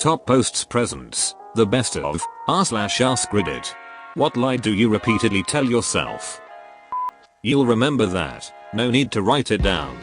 top posts presents the best of r/Askreddit. What lie do you repeatedly tell yourself? You'll remember that. No need to write it down.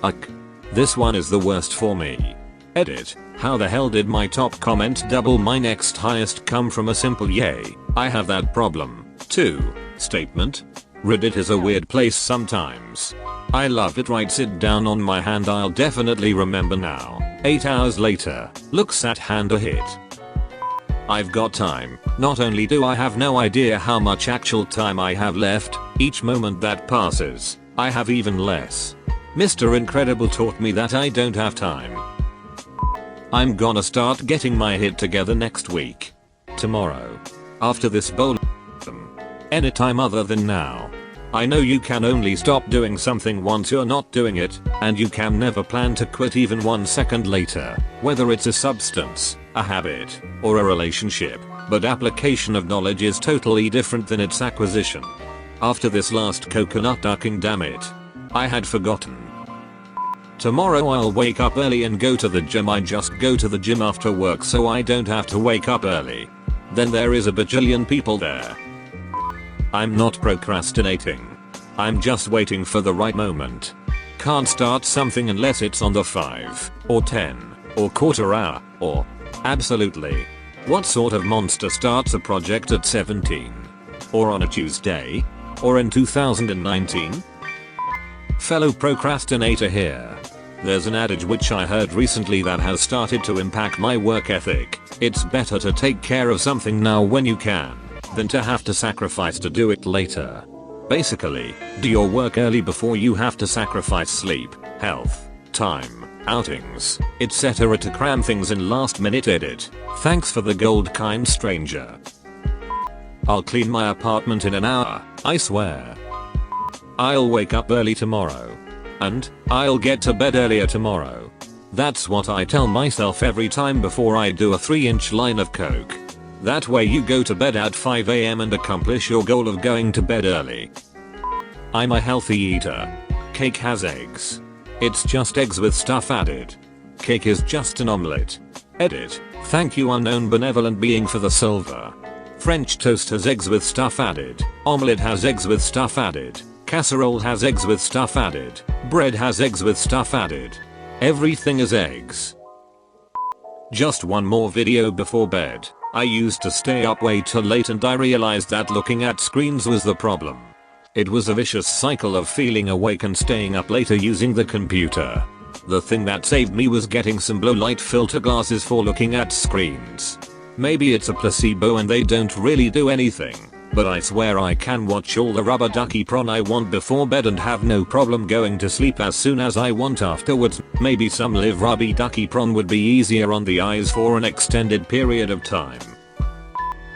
Ugh. This one is the worst for me. Edit. How the hell did my top comment double my next highest come from a simple yay? I have that problem, too. Statement. Reddit is a weird place sometimes. I love it. Writes it down on my hand. I'll definitely remember now. 8 hours later. Looks at hand a hit. I've got time. Not only do I have no idea how much actual time I have left, each moment that passes, I have even less. Mr. Incredible taught me that I don't have time. I'm gonna start getting my hit together next week. Tomorrow. After this bowl. Anytime other than now. I know you can only stop doing something once you're not doing it, and you can never plan to quit even 1 second later, whether it's a substance, a habit, or a relationship, but application of knowledge is totally different than its acquisition. After this last coconut ducking, damn it. I had forgotten. Tomorrow I'll wake up early and go to the gym. I just go to the gym after work so I don't have to wake up early. Then there is a bajillion people there. I'm not procrastinating. I'm just waiting for the right moment. Can't start something unless it's on the 5, or 10, or quarter hour, or absolutely. What sort of monster starts a project at 17? Or on a Tuesday? Or in 2019? Fellow procrastinator here. There's an adage which I heard recently that has started to impact my work ethic. It's better to take care of something now when you can, than to have to sacrifice to do it later. Basically, do your work early before you have to sacrifice sleep, health, time, outings, etc. to cram things in last minute. Edit. Thanks for the gold, kind stranger. I'll clean my apartment in an hour, I swear. I'll wake up early tomorrow. And I'll get to bed earlier tomorrow. That's what I tell myself every time before I do a 3-inch line of coke. That way you go to bed at 5 AM and accomplish your goal of going to bed early. I'm a healthy eater. Cake has eggs. It's just eggs with stuff added. Cake is just an omelette. Edit. Thank you, unknown benevolent being, for the silver. French toast has eggs with stuff added. Omelette has eggs with stuff added. Casserole has eggs with stuff added. Bread has eggs with stuff added. Everything is eggs. Just one more video before bed. I used to stay up way too late and I realized that looking at screens was the problem. It was a vicious cycle of feeling awake and staying up later using the computer. The thing that saved me was getting some blue light filter glasses for looking at screens. Maybe it's a placebo and they don't really do anything, but I swear I can watch all the rubber ducky prawn I want before bed and have no problem going to sleep as soon as I want afterwards. Maybe some live rubby ducky prawn would be easier on the eyes for an extended period of time.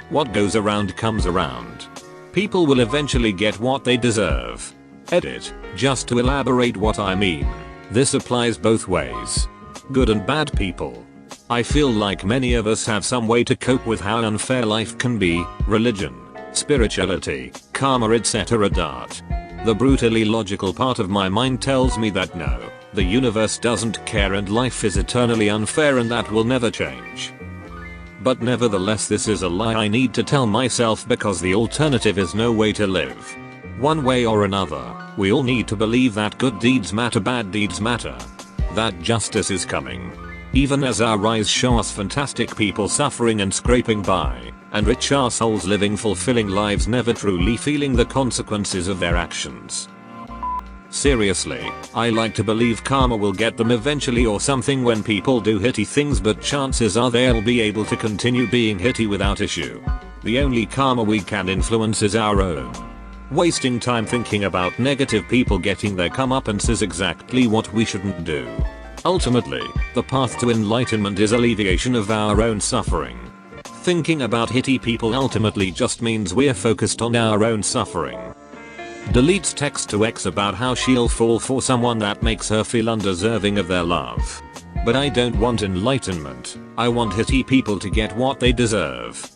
What goes around comes around. People will eventually get what they deserve. Edit. Just to elaborate what I mean. This applies both ways. Good and bad people. I feel like many of us have some way to cope with how unfair life can be. Religion, spirituality, karma, etc. The brutally logical part of my mind tells me that no, the universe doesn't care and life is eternally unfair and that will never change. But nevertheless, this is a lie I need to tell myself because the alternative is no way to live. One way or another, we all need to believe that good deeds matter, bad deeds matter. That justice is coming. Even as our eyes show us fantastic people suffering and scraping by, and rich assholes living fulfilling lives never truly feeling the consequences of their actions. Seriously, I like to believe karma will get them eventually or something when people do hitty things, but chances are they'll be able to continue being hitty without issue. The only karma we can influence is our own. Wasting time thinking about negative people getting their comeuppance is exactly what we shouldn't do. Ultimately, the path to enlightenment is alleviation of our own suffering. Thinking about hitty people ultimately just means we're focused on our own suffering. Deletes text to X about how she'll fall for someone that makes her feel undeserving of their love. But I don't want enlightenment, I want hitty people to get what they deserve.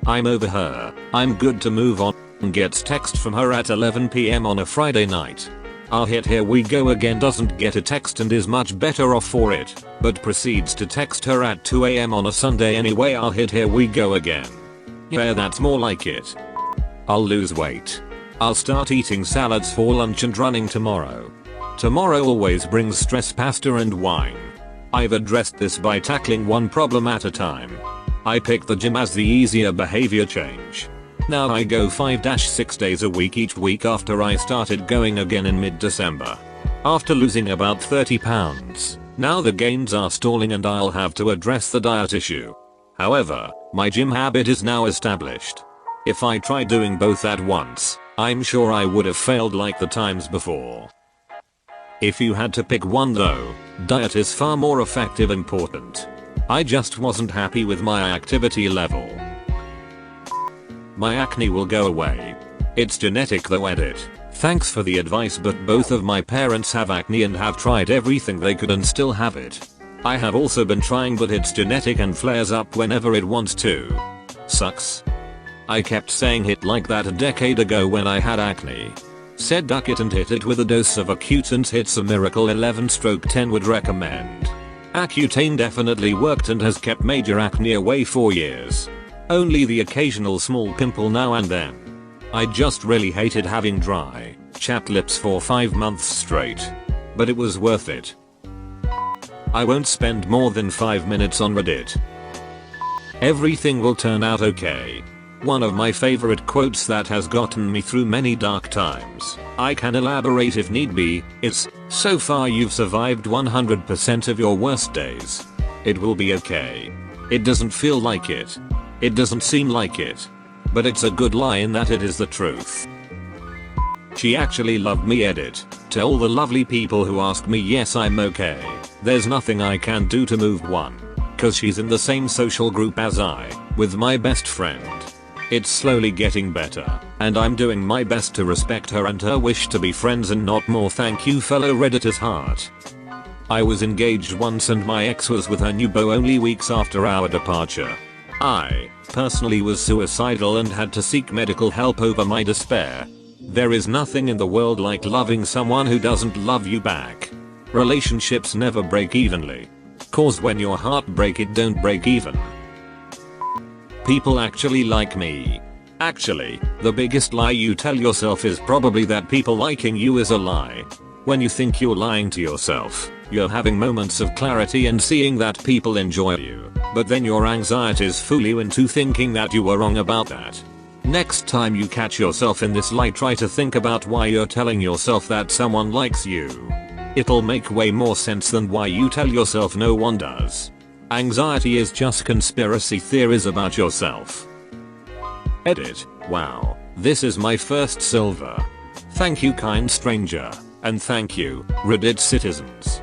I'm over her, I'm good to move on. Gets text from her at 11 PM on a Friday night. Ah hit here we go again, doesn't get a text and is much better off for it, but proceeds to text her at 2 AM on a Sunday anyway. Ah hit here we go again. Yeah, that's more like it. I'll lose weight. I'll start eating salads for lunch and running tomorrow. Tomorrow always brings stress, pasta and wine. I've addressed this by tackling one problem at a time. I picked the gym as the easier behavior change. Now I go 5-6 days a week each week after I started going again in mid-December. After losing about 30 pounds, now the gains are stalling and I'll have to address the diet issue. However, my gym habit is now established. If I tried doing both at once, I'm sure I would have failed like the times before. If you had to pick one though, diet is far more effective and important. I just wasn't happy with my activity level. My acne will go away. It's genetic though. Edit. Thanks for the advice, but both of my parents have acne and have tried everything they could and still have it. I have also been trying, but it's genetic and flares up whenever it wants to. Sucks. I kept saying hit like that a decade ago when I had acne. Said duck it and hit it with a dose of Accutane. Hits a miracle 11/10 would recommend. Accutane definitely worked and has kept major acne away for years. Only the occasional small pimple now and then. I just really hated having dry, chapped lips for 5 months straight. But it was worth it. I won't spend more than 5 minutes on Reddit. Everything will turn out okay. One of my favorite quotes that has gotten me through many dark times, I can elaborate if need be, is, so far you've survived 100% of your worst days. It will be okay. It doesn't feel like it. It doesn't seem like it. But it's a good lie in that it is the truth. She actually loved me. Edit. To all the lovely people who ask me, yes, I'm okay. There's nothing I can do to move one. Cause she's in the same social group as I, with my best friend. It's slowly getting better, and I'm doing my best to respect her and her wish to be friends and not more. Thank you, fellow Redditors. Heart. I was engaged once and my ex was with her new beau only weeks after our departure. I, personally, was suicidal and had to seek medical help over my despair. There is nothing in the world like loving someone who doesn't love you back. Relationships never break evenly. Cause when your heart break, it don't break even. People actually like me. Actually, the biggest lie you tell yourself is probably that people liking you is a lie. When you think you're lying to yourself, you're having moments of clarity and seeing that people enjoy you, but then your anxieties fool you into thinking that you were wrong about that. Next time you catch yourself in this lie, try to think about why you're telling yourself that someone likes you. It'll make way more sense than why you tell yourself no one does. Anxiety is just conspiracy theories about yourself. Edit. Wow, this is my first silver. Thank you, kind stranger, and thank you, Reddit citizens.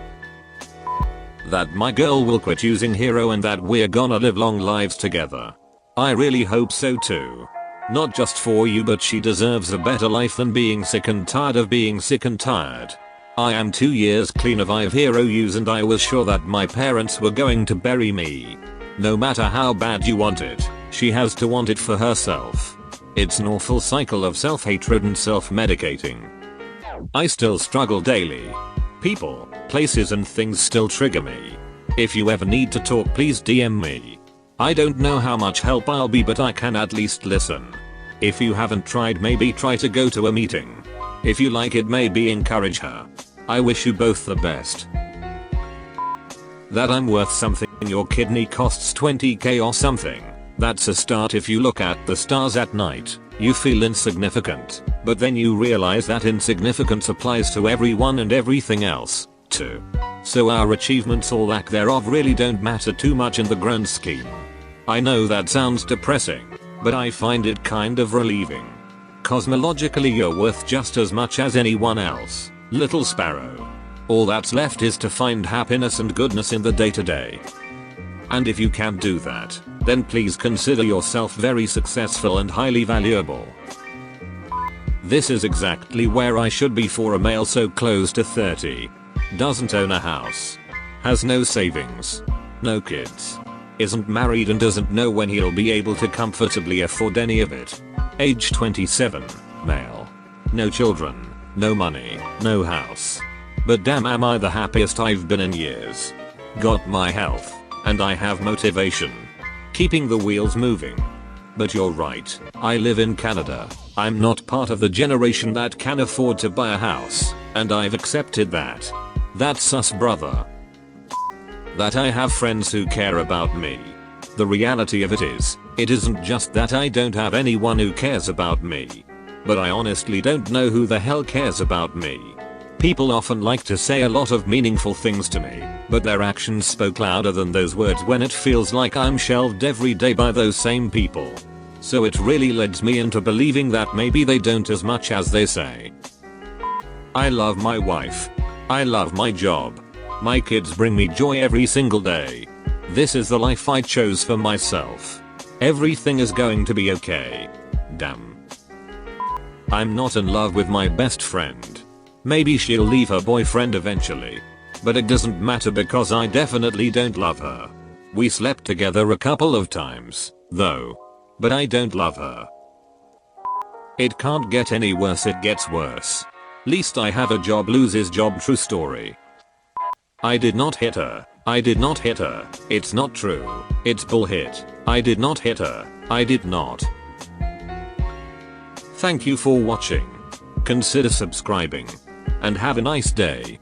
That my girl will quit using hero and that we're gonna live long lives together. I really hope so too. Not just for you, but she deserves a better life than being sick and tired of being sick and tired. I am 2 years clean of hero use and I was sure that my parents were going to bury me. No matter how bad you want it, she has to want it for herself. It's an awful cycle of self-hatred and self-medicating. I still struggle daily. People, places and things still trigger me. If you ever need to talk, please DM me. I don't know how much help I'll be, but I can at least listen. If you haven't tried, maybe try to go to a meeting. If you like it, maybe encourage her. I wish you both the best. That I'm worth something. Your kidney costs 20k or something. That's a start. If you look at the stars at night, you feel insignificant, but then you realize that insignificance applies to everyone and everything else, too. So our achievements or lack thereof really don't matter too much in the grand scheme. I know that sounds depressing, but I find it kind of relieving. Cosmologically, you're worth just as much as anyone else, little sparrow. All that's left is to find happiness and goodness in the day-to-day. And if you can't do that, then please consider yourself very successful and highly valuable. This is exactly where I should be for a male so close to 30. Doesn't own a house. Has no savings. No kids. Isn't married and doesn't know when he'll be able to comfortably afford any of it. Age 27. Male. No children. No money, no house. But damn, am I the happiest I've been in years. Got my health, and I have motivation. Keeping the wheels moving. But you're right, I live in Canada. I'm not part of the generation that can afford to buy a house, and I've accepted that. That's sus, brother. That I have friends who care about me. The reality of it is, it isn't just that I don't have anyone who cares about me. But I honestly don't know who the hell cares about me. People often like to say a lot of meaningful things to me, but their actions spoke louder than those words when it feels like I'm shelved every day by those same people. So it really leads me into believing that maybe they don't as much as they say. I love my wife. I love my job. My kids bring me joy every single day. This is the life I chose for myself. Everything is going to be okay. Damn. I'm not in love with my best friend. Maybe she'll leave her boyfriend eventually. But it doesn't matter because I definitely don't love her. We slept together a couple of times, though. But I don't love her. It can't get any worse, it gets worse. Least I have a job, loses job, true story. I did not hit her. I did not hit her. It's not true. It's bullshit. I did not hit her. I did not. Thank you for watching. Consider subscribing. And have a nice day.